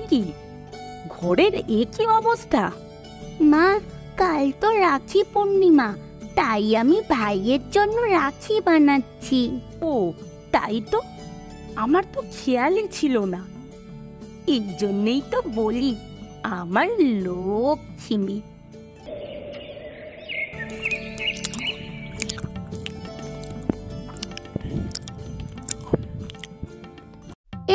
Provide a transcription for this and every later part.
কি ঘরের কি অবস্থা? মা, কাল তো রাখি পূর্ণিমা, তাই আমি ভাইয়ের জন্য রাখি বানাচ্ছি। ও তাই তো, আমার তো খেয়ালই ছিল না। এই জন্যেই তো বলি আমার লক্ষ্মী।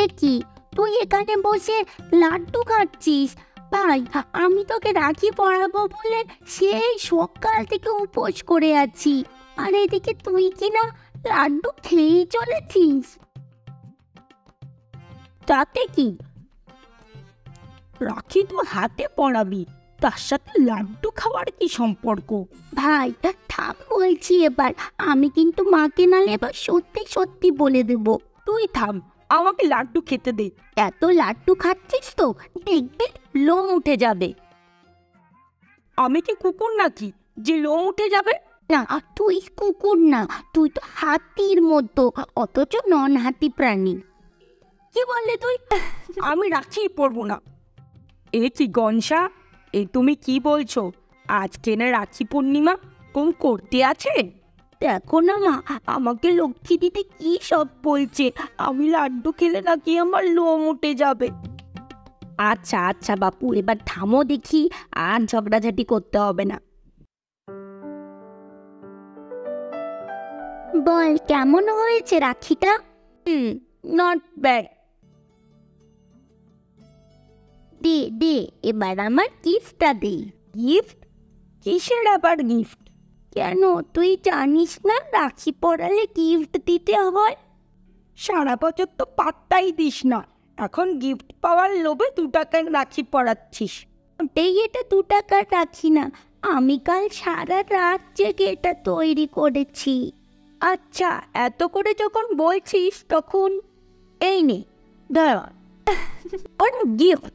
এ কি, তুই এখানে বসে লাড্ডু খাচ্ছিস? ভাই, আমি তোকে রাখি পরাবো বলে সেই সকাল থেকে উপোস করে আছি, আর এদিকে তুই কিনা লাড্ডু খেয়েই চলেছিস। তাতে কি, রাখি তো হাতে পরাবি, তার সাথে লাড্ডু খাওয়ার কি সম্পর্ক? ভাই থাম বলছি, এবার আমি কিন্তু মাকে নালে এবার সত্যি সত্যি বলে দেব। তুই থাম, আমাকে লাড্ডু খেতে দে। এত লাড্ডু খাচ্ছিস তো দেখবি লোম উঠে যাবে। আমি কি কুকুর নাকি যে লোম উঠে যাবে? না, তুই কুকুর না, তুই তো হাতির মতো, অথচ নন হাতি প্রাণী। কি বললে তুই? আমি রাখি পরবো না। কি গনসা, তুমি কি বলছো? আজকে না রাখি পূর্ণিমা, কোন করতে আছে? দেখো না মা, আমাকে লক্ষ্মী দিদি কি সব বলছে, আমি লাড্ডু খেলে নাকি আমার লোম উঠে যাবে। আচ্ছা আচ্ছা বাপু, এবার থামো দেখি, আর ঝগড়াঝাটি করতে হবে না। বল, কেমন হয়েছে রাখিটা? Not bad. দে দে, এবার আমার গিফটটা দে। গিফট? কিসের আবার গিফট? কেন, তুই জানিস না রাখি পরালে গিফট দিতে হয়? সারা বছর তো পাত্তাই দিস না, এখন গিফট পাওয়ার লোভে 2 টাকার রাখি পরাচ্ছিস। এটা 2 টাকার রাখি না, আমি কাল সারা রাত জেগে এটা তৈরি করেছি। আচ্ছা, এত করে যখন বলছিস তখন এই নে ধর গিফট।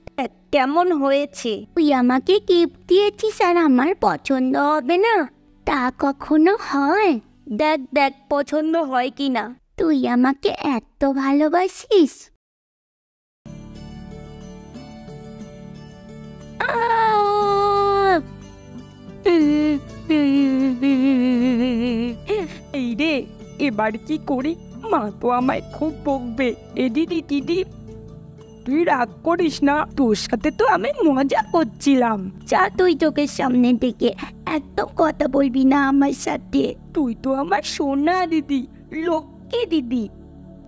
কেমন হয়েছে? তুই আমাকে গিফট দিয়েছিস আর আমার পছন্দ হবে না? তা কখনো হয়? দেখ দেখ পছন্দ হয় কি না। তুই আমাকে এত ভালোবাসিস? এই রে, এবার কি করি? মা তো আমায় খুব বকবে। দিদি দিদি, তুই রাগ করিস না, তোর সাথে তো আমি মজা করছিলাম। যা তুই চোখের সামনে থেকে একদম কথা বলবি না আমার সাথে। তুই তো আমার সোনা দিদি, লক্ষ্মী দিদি।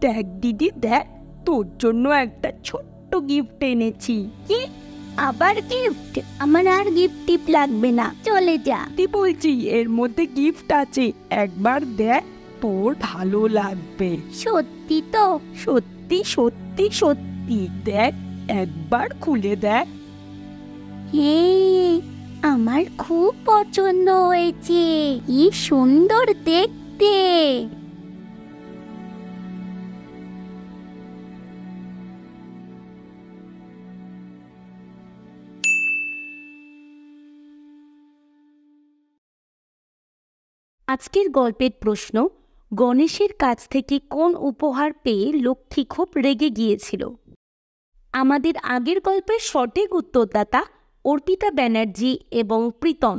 দেখ দিদি দেখ, তোর জন্য একটা ছোট্ট গিফট এনেছি। কি, আবার গিফট? আমার আর গিফট টিপ লাগবে না, চলে যা। তুই বলছি এর মধ্যে গিফট আছে, একবার দেখ, তোর ভালো লাগবে। সত্যি তো? সত্যি সত্যি সত্যি, দেখ একবার খুলে দেখ। হে, আমার খুব পছন্দ হয়েছে, কি সুন্দর দেখতে। আজকের গল্পের প্রশ্ন, গণেশের কাছ থেকে কোন উপহার পেয়ে লক্ষ্মী খুব রেগে গিয়েছিল? আমাদের আগের গল্পের সঠিক উত্তরদাতা অর্পিতা ব্যানার্জি এবং প্রীতম।